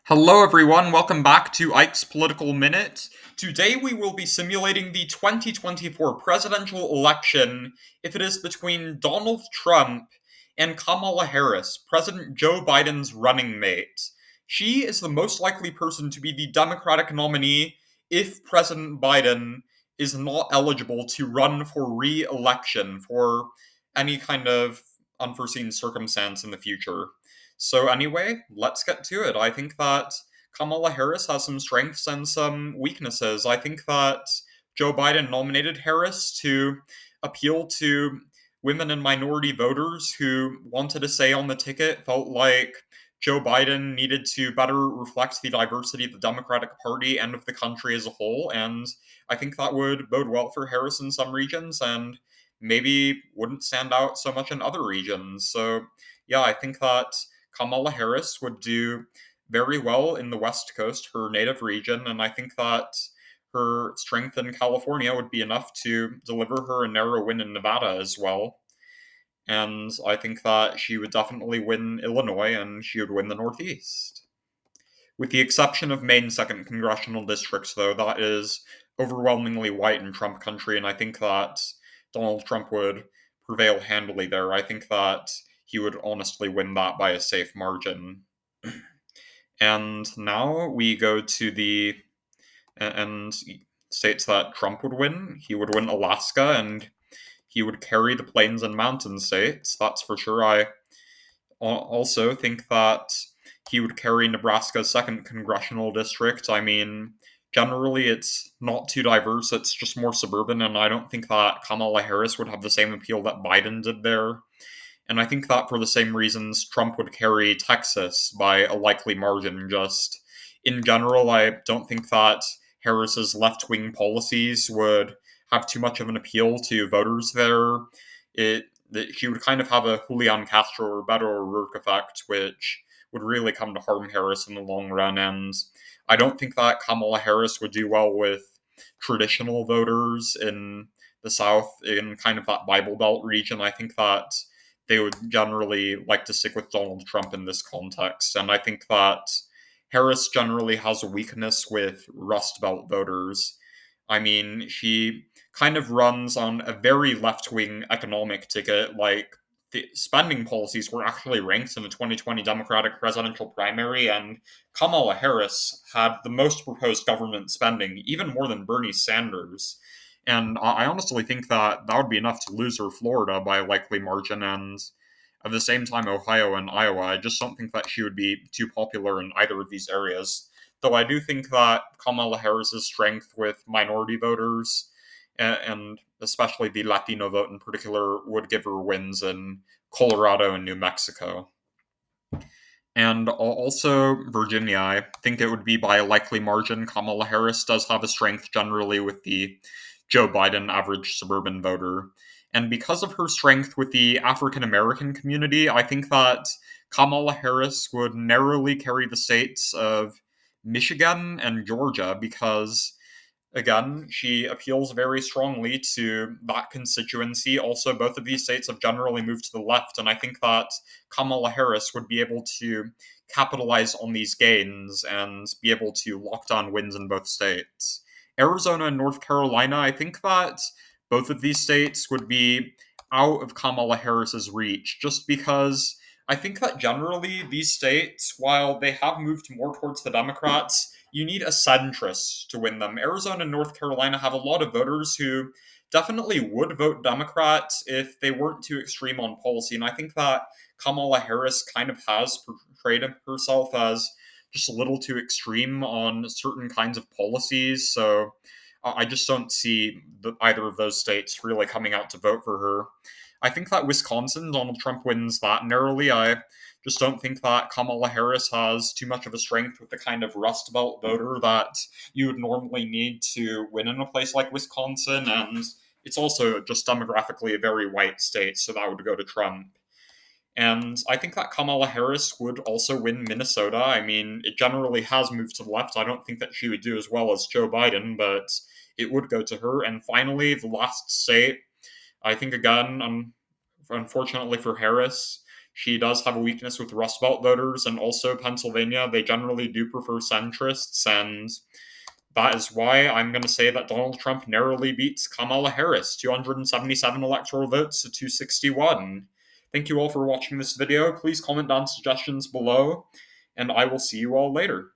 Hello, everyone. Welcome back to Ike's Political Minute. Today we will be simulating the 2024 presidential election if it is between Donald Trump and Kamala Harris, President Joe Biden's running mate. She is the most likely person to be the Democratic nominee if President Biden is not eligible to run for re election for any kind of unforeseen circumstance in the future. So, anyway, let's get to it. I think that Kamala Harris has some strengths and some weaknesses. I think that Joe Biden nominated Harris to appeal to women and minority voters who wanted to say on the ticket, felt like Joe Biden needed to better reflect the diversity of the Democratic Party and of the country as a whole. And I think that would bode well for Harris in some regions and maybe wouldn't stand out so much in other regions. So, yeah, I think that Kamala Harris would do very well in the West Coast, her native region, and I think that her strength in California would be enough to deliver her a narrow win in Nevada as well. And I think that she would definitely win Illinois and she would win the Northeast. With the exception of Maine's second congressional districts, though, that is overwhelmingly white in Trump country, and I think that Donald Trump would prevail handily there. I think that he would honestly win that by a safe margin. And now we go to the and states that Trump would win. He would win Alaska and he would carry the plains and mountain states. That's for sure. I also think that he would carry Nebraska's second congressional district. I mean, generally it's not too diverse, it's just more suburban, and I don't think that Kamala Harris would have the same appeal that Biden did there. And I think that for the same reasons, Trump would carry Texas by a likely margin. Just in general, I don't think that Harris's left wing policies would have too much of an appeal to voters there. She would kind of have a Julian Castro or Beto O'Rourke effect, which would really come to harm Harris in the long run. And I don't think that Kamala Harris would do well with traditional voters in the South, in kind of that Bible Belt region. I think that they would generally like to stick with Donald Trump in this context. And I think that Harris generally has a weakness with Rust Belt voters. I mean, she kind of runs on a very left wing economic ticket. Like, the spending policies were actually ranked in the 2020 Democratic presidential primary, and Kamala Harris had the most proposed government spending, even more than Bernie Sanders. And I honestly think that that would be enough to lose her Florida by a likely margin, and at the same time, Ohio and Iowa. I just don't think that she would be too popular in either of these areas. Though I do think that Kamala Harris's strength with minority voters, and especially the Latino vote in particular, would give her wins in Colorado and New Mexico. And also Virginia, I think it would be by a likely margin. Kamala Harris does have a strength generally with the Joe Biden average suburban voter. And because of her strength with the African American community, I think that Kamala Harris would narrowly carry the states of Michigan and Georgia because, again, she appeals very strongly to that constituency. Also, both of these states have generally moved to the left, and I think that Kamala Harris would be able to capitalize on these gains and be able to lock down wins in both states. Arizona and North Carolina, I think that both of these states would be out of Kamala Harris's reach, just because I think that generally these states, while they have moved more towards the Democrats, you need a centrist to win them. Arizona and North Carolina have a lot of voters who definitely would vote Democrat if they weren't too extreme on policy. And I think that Kamala Harris kind of has portrayed herself as just a little too extreme on certain kinds of policies. So I just don't see either of those states really coming out to vote for her. I think that Wisconsin, Donald Trump wins that narrowly. I just don't think that Kamala Harris has too much of a strength with the kind of Rust Belt voter that you would normally need to win in a place like Wisconsin. And it's also just demographically a very white state, so that would go to Trump. And I think that Kamala Harris would also win Minnesota. I mean, it generally has moved to the left. I don't think that she would do as well as Joe Biden, but it would go to her. And finally, the last state, I think, again, unfortunately for Harris, She does have a weakness with Rust Belt voters, and also Pennsylvania, they generally do prefer centrists, and that is why I'm going to say that Donald Trump narrowly beats Kamala Harris, 277 electoral votes to 261. Thank you all for watching this video. Please comment down suggestions below, and I will see you all later.